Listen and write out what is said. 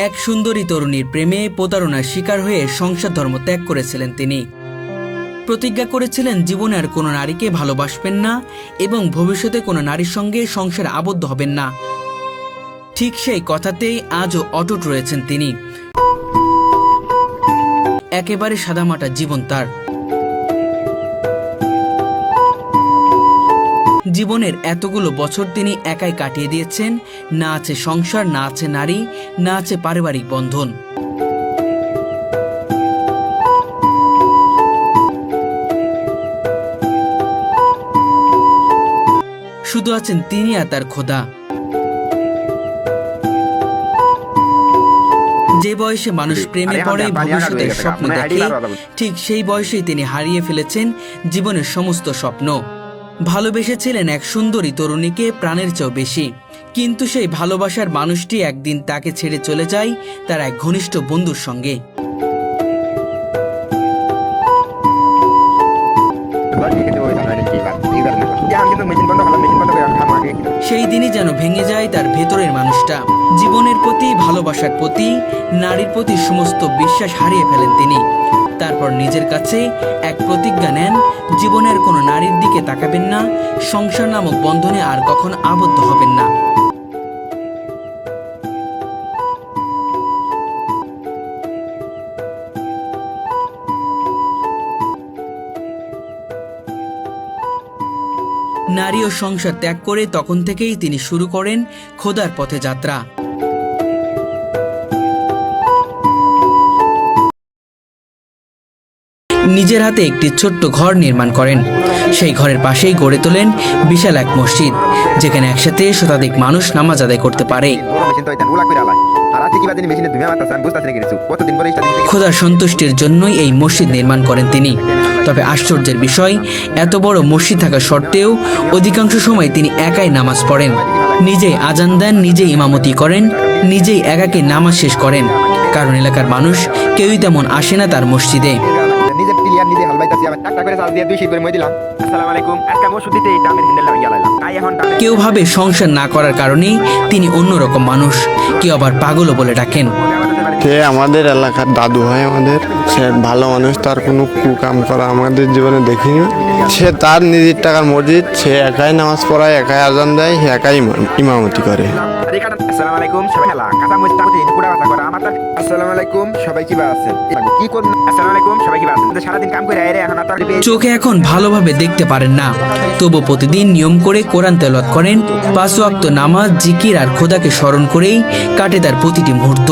এক সুন্দরী তরুণীর প্রেমে প্রতারণার শিকার হয়ে সংসার ধর্ম ত্যাগ করেছিলেন তিনি। প্রতিজ্ঞা করেছিলেন জীবনে আর কোনো নারীকে ভালোবাসবেন না এবং ভবিষ্যতে কোনো নারীর সঙ্গে সংসারে আবদ্ধ হবেন না। ঠিক সেই কথাতেই আজও অটুট রয়েছেন তিনি। একেবারে সাদামাটা জীবন তার। জীবনের এতগুলো বছর তিনি একাই কাটিয়ে দিয়েছেন। না আছে সংসার, না আছে নারী, না আছে পারিবারিক বন্ধন। শুধু আছেন তিনি আর তার খোদা। যে বয়সে মানুষ প্রেমে পড়ে, ভবিষ্যতের স্বপ্ন দেখে, ঠিক সেই বয়সেই তিনি হারিয়ে ফেলেছেন জীবনের সমস্ত স্বপ্ন। ভালোবেসেছিলেন এক সুন্দরী তরুণীকে প্রাণের চেয়েও বেশি, কিন্তু সেই ভালোবাসার মানুষটি একদিন তাকে ছেড়ে চলে যায় তার এক ঘনিষ্ঠ বন্ধুর সঙ্গে। সেই দিনই যেন ভেঙে যায় তার ভেতরের মানুষটা। জীবনের প্রতি, ভালোবাসার প্রতি, নারীর প্রতি সমস্ত বিশ্বাস হারিয়ে ফেলেন তিনি। তারপর নিজের কাছে এক প্রতিজ্ঞা নেন, জীবনের কোনো নারীর দিকে তাকাবেন না, সংসার নামক বন্ধনে আর কখনো আবদ্ধ হবেন না। নারী ও সংসার ত্যাগ করে তখন থেকেই তিনি শুরু করেন খোদার পথে যাত্রা। নিজের হাতে একটি ছোট্ট ঘর নির্মাণ করেন। সেই ঘরের পাশেই গড়ে তোলেন বিশাল এক মসজিদ, যেখানে একসাথে শতাধিক মানুষ নামাজ আদায় করতে পারে। খোদার সন্তুষ্টির জন্যই এই মসজিদ নির্মাণ করেন তিনি। তবে আশ্চর্যের বিষয়, এত বড় মসজিদ থাকা সত্ত্বেও অধিকাংশ সময় তিনি একাই নামাজ পড়েন। নিজেই আজান দেন, নিজেই ইমামতি করেন, নিজেই একাকে নামাজ শেষ করেন, কারণ এলাকার মানুষ কেউই তেমন আসে না তার মসজিদে। কেউ ভাবে সংসার না করার কারণেই তিনি অন্যরকম মানুষ, কেউ আবার পাগলও বলে ডাকেন। সে আমাদের এলাকার দাদু হয় আমাদের, সে ভালো মানুষ, তার কোনো কুকাম করা আমাদের জীবনে দেখিনি। সে তার নিজের টাকার মসজিদ, সে একাই নামাজ পড়ায়, একাই আজান দেয়, একাই ইমামতি করে। চোখে এখন ভালোভাবে দেখতে পারেন না, তবু প্রতিদিন নিয়ম করে কোরআন তেলাওয়াত করেন। 5 ওয়াক্ত নামাজ, জিকির আর খোদাকে স্মরণ করেই কাটে তার প্রতিটি মুহূর্ত।